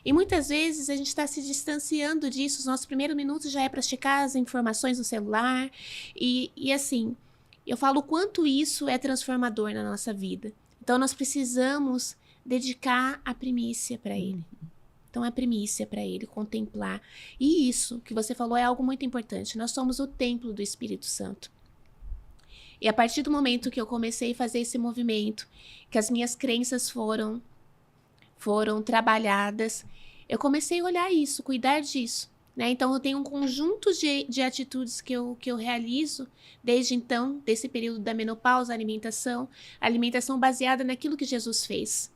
S2: E muitas vezes a gente está se distanciando disso. Os nossos primeiros minutos já é para checar as informações no celular. E assim, eu falo o quanto isso é transformador na nossa vida. Então, nós precisamos dedicar a primícia para Ele. Então, a primícia para Ele, contemplar. E isso que você falou é algo muito importante. Nós somos o templo do Espírito Santo. E a partir do momento que eu comecei a fazer esse movimento, que as minhas crenças foram trabalhadas, eu comecei a olhar isso, cuidar disso. Né? Então, eu tenho um conjunto de atitudes que eu realizo desde então, desse período da menopausa, alimentação baseada naquilo que Jesus fez.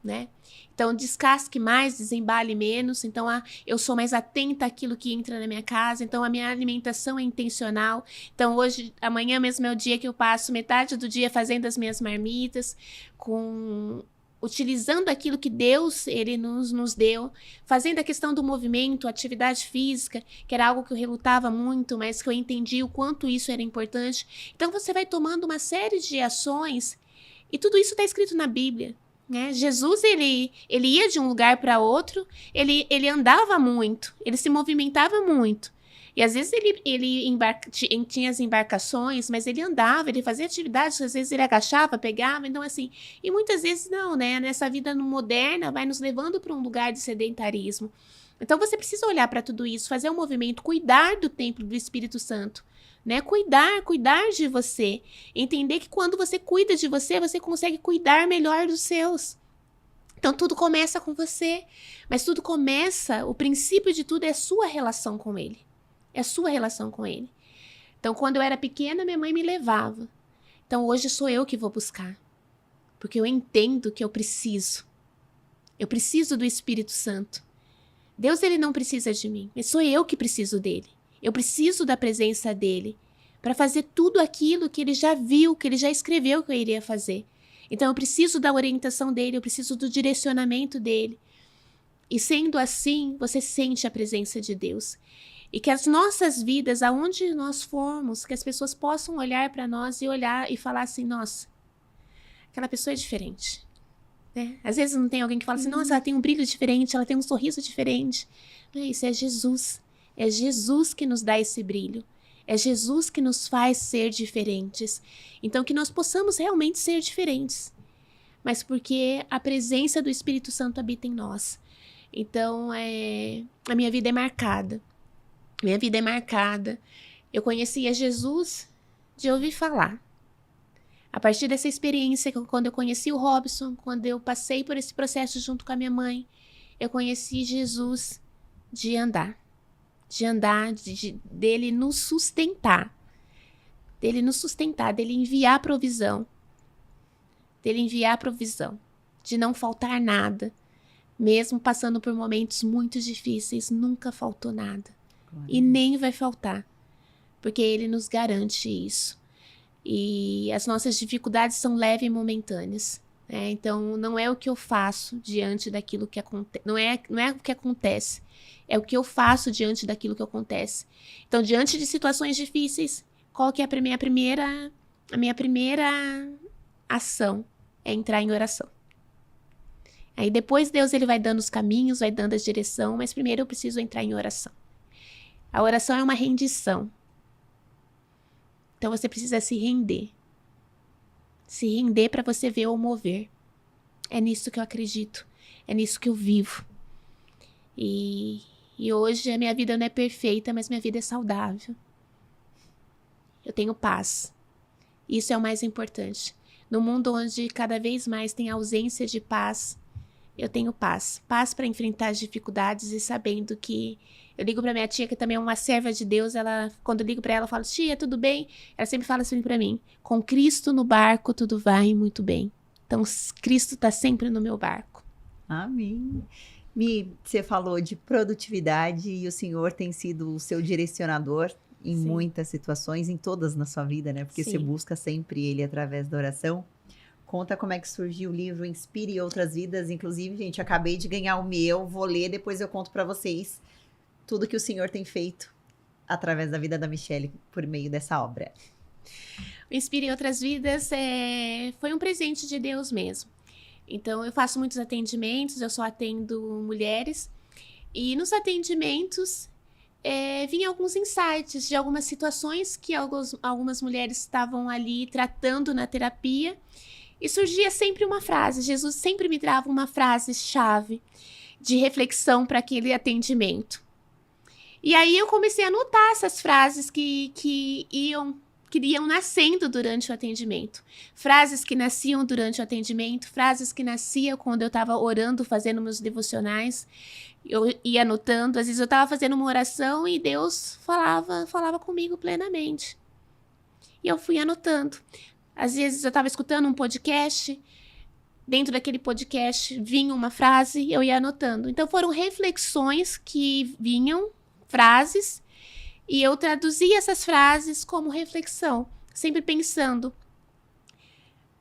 S2: Né? Então, descasque mais, desembale menos. Então, eu sou mais atenta àquilo que entra na minha casa. Então, a minha alimentação é intencional. Então, amanhã mesmo é o dia que eu passo metade do dia fazendo as minhas marmitas, utilizando aquilo que Deus ele nos deu, fazendo a questão do movimento, atividade física, que era algo que eu relutava muito, mas que eu entendi o quanto isso era importante. Então, você vai tomando uma série de ações e tudo isso está escrito na Bíblia. Né? Jesus, ele ia de um lugar para outro, ele andava muito, ele se movimentava muito. E às vezes ele tinha as embarcações, mas ele andava, ele fazia atividades, às vezes ele agachava, pegava, então assim, e muitas vezes não, né? Nessa vida moderna vai nos levando para um lugar de sedentarismo. Então você precisa olhar para tudo isso, fazer um movimento, cuidar do templo do Espírito Santo. Né? Cuidar de você. Entender que quando você cuida de você, você consegue cuidar melhor dos seus. Então, tudo começa com você. Mas tudo começa, o princípio de tudo é a sua relação com ele. É a sua relação com ele. Então, quando eu era pequena, minha mãe me levava. Então, hoje sou eu que vou buscar. Porque eu entendo que eu preciso. Eu preciso do Espírito Santo. Deus, ele não precisa de mim. Mas sou eu que preciso dele. Eu preciso da presença dele para fazer tudo aquilo que ele já viu, que ele já escreveu que eu iria fazer. Então, eu preciso da orientação dele, eu preciso do direcionamento dele. E sendo assim, você sente a presença de Deus. E que as nossas vidas, aonde nós formos, que as pessoas possam olhar para nós e olhar e falar assim, nossa, aquela pessoa é diferente. Né? Às vezes não tem alguém que fala assim, nossa, ela tem um brilho diferente, ela tem um sorriso diferente. Não é isso, é Jesus. É Jesus que nos dá esse brilho. É Jesus que nos faz ser diferentes. Então, que nós possamos realmente ser diferentes. Mas porque a presença do Espírito Santo habita em nós. Então, a minha vida é marcada. Minha vida é marcada. Eu conhecia Jesus de ouvir falar. A partir dessa experiência, quando eu conheci o Robson, quando eu passei por esse processo junto com a minha mãe, eu conheci Jesus de andar. Dele nos sustentar, dele enviar provisão, de não faltar nada, mesmo passando por momentos muito difíceis, nunca faltou nada, e nem vai faltar, porque ele nos garante isso, e as nossas dificuldades são leves e momentâneas, né? Então não é o que eu faço diante daquilo que acontece, não é o que acontece, é o que eu faço diante daquilo que acontece. Então, diante de situações difíceis, qual que é a minha primeira ação? É entrar em oração. Aí depois Deus ele vai dando os caminhos, vai dando a direção, mas primeiro eu preciso entrar em oração. A oração é uma rendição. Então você precisa se render. Se render para você ver o mover. É nisso que eu acredito. É nisso que eu vivo. E hoje a minha vida não é perfeita, mas minha vida é saudável. Eu tenho paz. Isso é o mais importante. No mundo onde cada vez mais tem ausência de paz, eu tenho paz. Paz para enfrentar as dificuldades e sabendo que... Eu ligo para minha tia, que também é uma serva de Deus, quando eu ligo para ela, eu falo, tia, tudo bem? Ela sempre fala assim para mim, com Cristo no barco, tudo vai muito bem. Então, Cristo está sempre no meu barco.
S1: Amém. Você falou de produtividade e o Senhor tem sido o seu direcionador em
S2: Sim.
S1: muitas situações, em todas na sua vida, né? Porque
S2: Sim.
S1: você busca sempre Ele através da oração. Conta como é que surgiu o livro Inspire Outras Vidas. Inclusive, gente, acabei de ganhar o meu, vou ler, depois eu conto para vocês tudo que o Senhor tem feito através da vida da Michelle por meio dessa obra.
S2: O Inspire Outras Vidas foi um presente de Deus mesmo. Então, eu faço muitos atendimentos, eu só atendo mulheres. E nos atendimentos, vinham alguns insights de algumas situações que algumas mulheres estavam ali tratando na terapia. E surgia sempre uma frase. Jesus sempre me dava uma frase-chave de reflexão para aquele atendimento. E aí eu comecei a anotar essas frases que iam nascendo durante o atendimento. Frases que nasciam durante o atendimento, frases que nasciam quando eu estava orando, fazendo meus devocionais. Eu ia anotando, às vezes eu estava fazendo uma oração e Deus falava comigo plenamente. E eu fui anotando. Às vezes eu estava escutando um podcast, dentro daquele podcast vinha uma frase e eu ia anotando. Então foram reflexões que vinham, frases, e eu traduzia essas frases como reflexão, sempre pensando.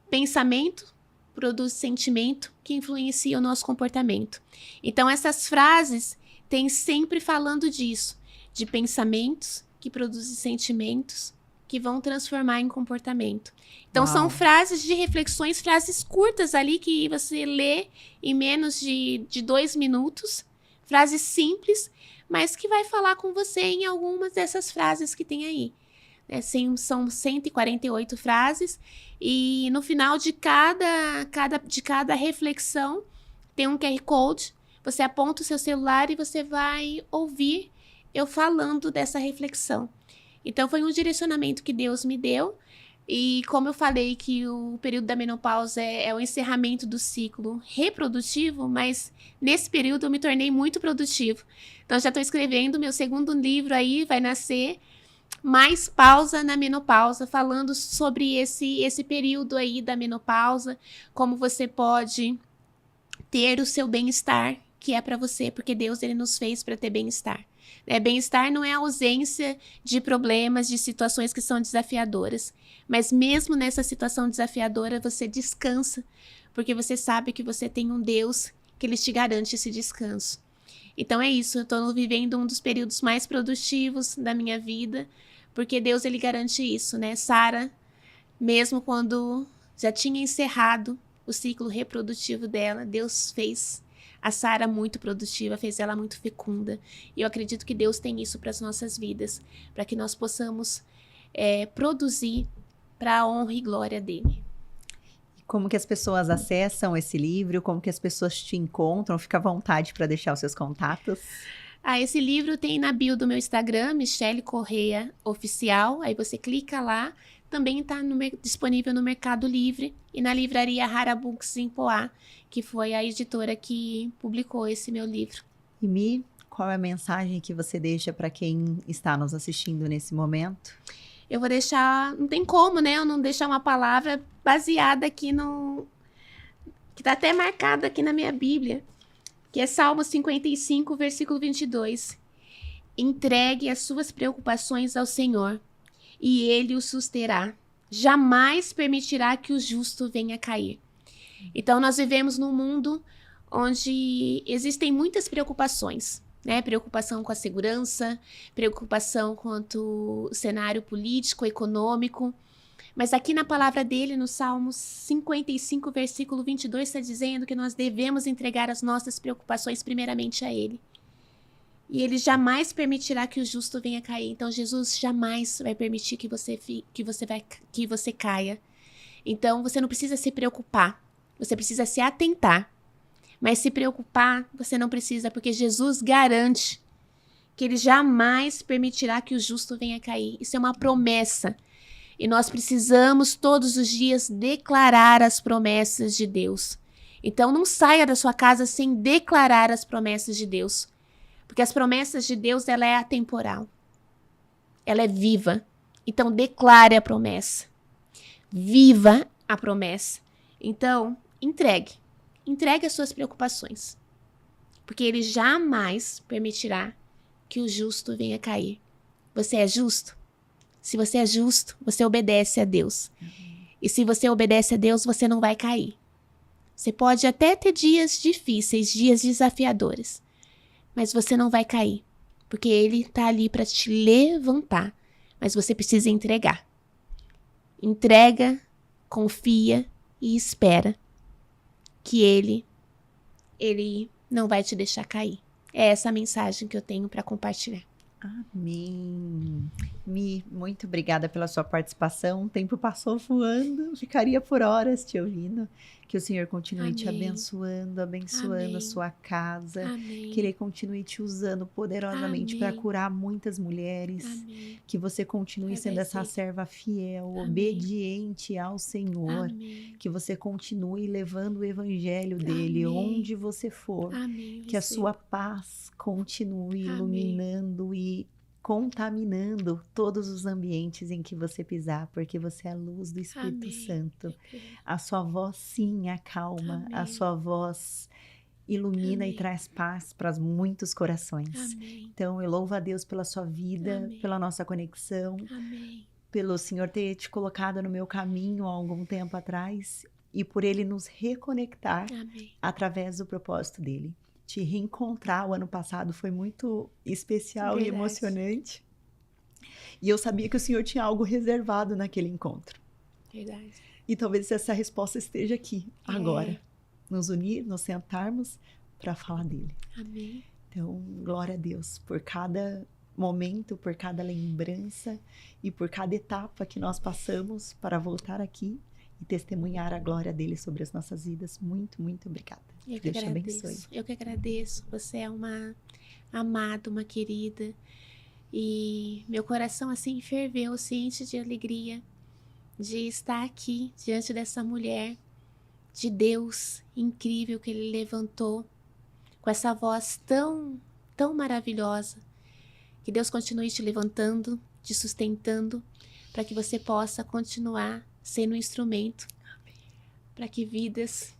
S2: Pensamento produz sentimento que influencia o nosso comportamento. Então essas frases têm sempre falando disso, de pensamentos que produzem sentimentos que vão transformar em comportamento. Então são frases de reflexões, frases curtas ali que você lê em menos de 2 minutos, frases simples, mas que vai falar com você em algumas dessas frases que tem aí. São 148 frases e no final de cada reflexão tem um QR Code. Você aponta o seu celular e você vai ouvir eu falando dessa reflexão. Então foi um direcionamento que Deus me deu. E como eu falei que o período da menopausa é o encerramento do ciclo reprodutivo, mas nesse período eu me tornei muito produtivo. Então já estou escrevendo meu segundo livro aí, vai nascer, Mais Pausa na Menopausa, falando sobre esse período aí da menopausa, como você pode ter o seu bem-estar, que é para você, porque Deus ele nos fez para ter bem-estar. Bem-estar não é a ausência de problemas, de situações que são desafiadoras. Mas mesmo nessa situação desafiadora, você descansa, porque você sabe que você tem um Deus que ele te garante esse descanso. Então é isso, eu estou vivendo um dos períodos mais produtivos da minha vida, porque Deus ele garante isso, né? Sara, mesmo quando já tinha encerrado o ciclo reprodutivo dela, Deus fez a Sara muito produtiva, fez ela muito fecunda. E eu acredito que Deus tem isso para as nossas vidas, para que nós possamos produzir para a honra e glória dele.
S1: Como que as pessoas acessam esse livro? Como que as pessoas te encontram? Fica à vontade para deixar os seus contatos.
S2: Esse livro tem na bio do meu Instagram, Michele Correia Oficial. Aí você clica lá. Também está disponível no Mercado Livre e na livraria Rara Books em Poá, que foi a editora que publicou esse meu livro.
S1: E Mi, qual é a mensagem que você deixa para quem está nos assistindo nesse momento?
S2: Eu vou deixar, não tem como, né? Eu não deixar uma palavra baseada aqui que está até marcada aqui na minha Bíblia, que é Salmo 55, versículo 22. Entregue as suas preocupações ao Senhor, e ele o susterá. Jamais permitirá que o justo venha a cair. Então, nós vivemos num mundo onde existem muitas preocupações, né? Preocupação com a segurança, preocupação quanto o cenário político, econômico. Mas aqui na palavra dele, no Salmo 55, versículo 22, está dizendo que nós devemos entregar as nossas preocupações primeiramente a ele. E ele jamais permitirá que o justo venha cair. Então, Jesus jamais vai permitir que você caia. Então, você não precisa se preocupar. Você precisa se atentar. Mas se preocupar, você não precisa, porque Jesus garante que ele jamais permitirá que o justo venha cair. Isso é uma promessa. E nós precisamos todos os dias declarar as promessas de Deus. Então, não saia da sua casa sem declarar as promessas de Deus. Porque as promessas de Deus, ela é atemporal. Ela é viva. Então, declare a promessa. Viva a promessa. Então, entregue. Entregue as suas preocupações. Porque ele jamais permitirá que o justo venha cair. Você é justo? Se você é justo, você obedece a Deus. E se você obedece a Deus, você não vai cair. Você pode até ter dias difíceis, dias desafiadores. Mas você não vai cair, porque ele está ali para te levantar. Mas você precisa entregar. Entrega, confia e espera. que Ele não vai te deixar cair. É essa a mensagem que eu tenho para compartilhar.
S1: Amém. Mi, muito obrigada pela sua participação. O tempo passou voando, ficaria por horas te ouvindo. Que o Senhor continue te abençoando, abençoando a sua casa.
S2: Amém.
S1: Que Ele continue te usando poderosamente para curar muitas mulheres.
S2: Amém.
S1: Que você continue sendo essa serva fiel, obediente ao Senhor.
S2: Amém.
S1: Que você continue levando o evangelho dele onde você for.
S2: Amém.
S1: Que a sua paz continue iluminando e contaminando todos os ambientes em que você pisar, porque você é a luz do Espírito Santo. A sua voz sim acalma, a sua voz ilumina e traz paz para muitos corações. Então eu louvo a Deus pela sua vida, pela nossa conexão, pelo Senhor ter te colocado no meu caminho há algum tempo atrás e por Ele nos reconectar através do propósito dele. Te reencontrar o ano passado foi muito especial e emocionante. E eu sabia que o Senhor tinha algo reservado naquele encontro.
S2: Verdade.
S1: E talvez essa resposta esteja aqui, agora. Nos unir, nos sentarmos para falar dele.
S2: Amém.
S1: Então, glória a Deus por cada momento, por cada lembrança e por cada etapa que nós passamos para voltar aqui e testemunhar a glória dele sobre as nossas vidas. Muito, muito obrigada. Deus te abençoe.
S2: Eu que agradeço. Você é uma amada, uma querida. E meu coração assim ferveu, se enche de alegria de estar aqui diante dessa mulher de Deus incrível que Ele levantou com essa voz tão, tão maravilhosa. Que Deus continue te levantando, te sustentando, para que você possa continuar sendo um instrumento para que vidas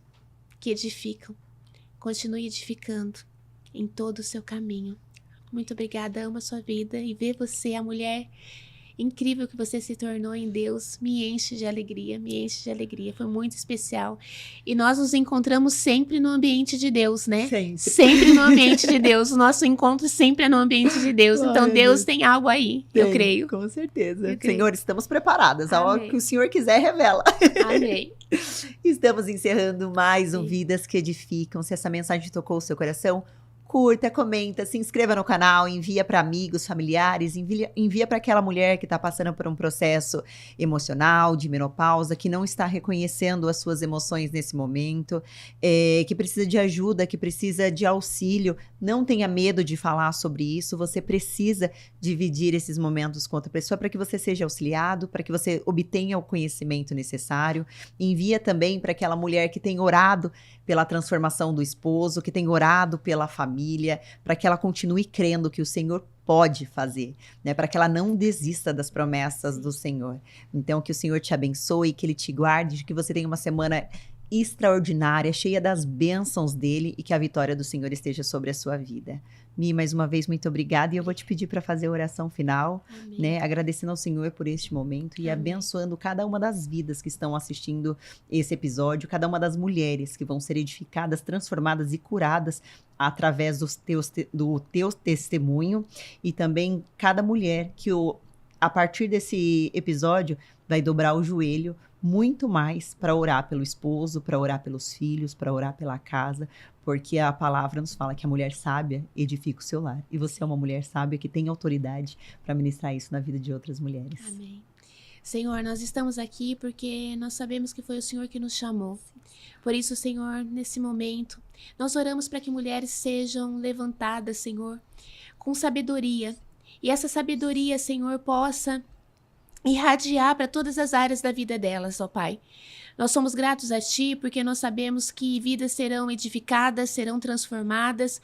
S2: que edificam, continue edificando em todo o seu caminho. Muito obrigada, amo a sua vida e ver você, a mulher incrível que você se tornou em Deus, me enche de alegria, me enche de alegria. Foi muito especial. E nós nos encontramos sempre no ambiente de Deus, né? Sempre no ambiente de Deus. O nosso encontro sempre é no ambiente de Deus.
S1: Glória
S2: então Deus tem algo aí, eu creio.
S1: Com certeza.
S2: Eu creio.
S1: Senhor, estamos preparadas. A hora que o Senhor quiser, revela.
S2: Amém.
S1: Estamos encerrando mais um Vidas que Edificam. Se essa mensagem tocou o seu coração, curta, comenta, se inscreva no canal, envia para amigos, familiares, envia para aquela mulher que está passando por um processo emocional, de menopausa, que não está reconhecendo as suas emoções nesse momento, que precisa de ajuda, que precisa de auxílio. Não tenha medo de falar sobre isso, você precisa dividir esses momentos com outra pessoa para que você seja auxiliado, para que você obtenha o conhecimento necessário. Envia também para aquela mulher que tem orado pela transformação do esposo, que tem orado pela família, para que ela continue crendo que o Senhor pode fazer, né? Para que ela não desista das promessas do Senhor. Então, que o Senhor te abençoe, que Ele te guarde, que você tenha uma semana extraordinária, cheia das bênçãos dele e que a vitória do Senhor esteja sobre a sua vida. Mi, mais uma vez, muito obrigada e eu vou te pedir para fazer a oração final, né? Agradecendo ao Senhor por este momento e abençoando cada uma das vidas que estão assistindo esse episódio, cada uma das mulheres que vão ser edificadas, transformadas e curadas através do teu testemunho e também cada mulher que a partir desse episódio vai dobrar o joelho muito mais para orar pelo esposo, para orar pelos filhos, para orar pela casa, porque a palavra nos fala que a mulher sábia edifica o seu lar. E você é uma mulher sábia que tem autoridade para ministrar isso na vida de outras mulheres.
S2: Amém. Senhor, nós estamos aqui porque nós sabemos que foi o Senhor que nos chamou. Por isso, Senhor, nesse momento, nós oramos para que mulheres sejam levantadas, Senhor, com sabedoria. E essa sabedoria, Senhor, possa irradiar para todas as áreas da vida delas, ó Pai. Nós somos gratos a Ti porque nós sabemos que vidas serão edificadas, serão transformadas.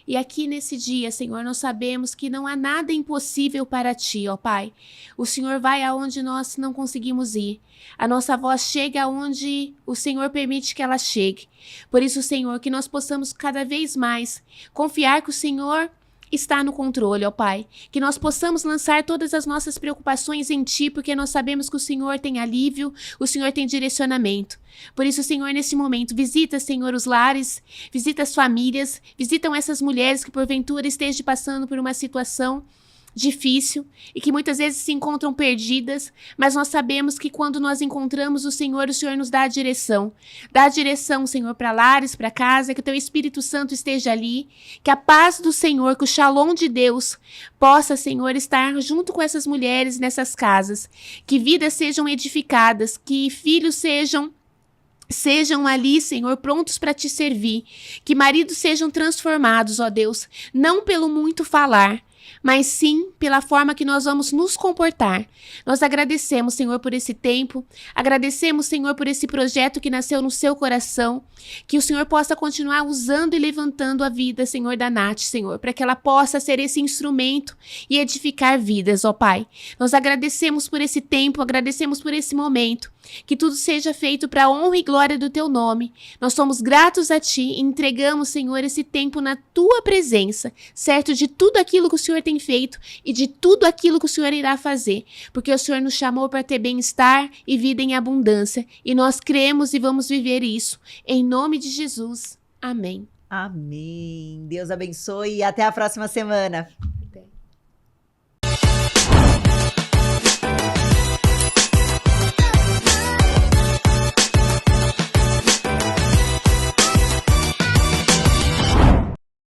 S2: E aqui nesse dia, Senhor, nós sabemos que não há nada impossível para Ti, ó Pai. O Senhor vai aonde nós não conseguimos ir. A nossa voz chega aonde o Senhor permite que ela chegue. Por isso, Senhor, que nós possamos cada vez mais confiar que o Senhor está no controle, ó Pai. Que nós possamos lançar todas as nossas preocupações em Ti, porque nós sabemos que o Senhor tem alívio, o Senhor tem direcionamento. Por isso, Senhor, nesse momento, visita, Senhor, os lares, visita as famílias, visitam essas mulheres que porventura estejam passando por uma situação difícil e que muitas vezes se encontram perdidas, mas nós sabemos que quando nós encontramos o Senhor nos dá a direção. Dá a direção, Senhor, para lares, para casa, que o Teu Espírito Santo esteja ali, que a paz do Senhor, que o shalom de Deus possa, Senhor, estar junto com essas mulheres nessas casas, que vidas sejam edificadas, que filhos sejam ali, Senhor, prontos para te servir, que maridos sejam transformados, ó Deus, não pelo muito falar, mas sim pela forma que nós vamos nos comportar. Nós agradecemos, Senhor, por esse tempo, agradecemos, Senhor, por esse projeto que nasceu no seu coração, que o Senhor possa continuar usando e levantando a vida, Senhor, da Nath, Senhor, para que ela possa ser esse instrumento e edificar vidas, ó Pai. Nós agradecemos por esse tempo, agradecemos por esse momento, que tudo seja feito para a honra e glória do Teu nome. Nós somos gratos a Ti e entregamos, Senhor, esse tempo na Tua presença, certo de tudo aquilo que o Senhor tem feito e de tudo aquilo que o Senhor irá fazer, porque o Senhor nos chamou para ter bem-estar e vida em abundância, e nós cremos e vamos viver isso. Em nome de Jesus. Amém.
S1: Amém. Deus abençoe e até a próxima semana.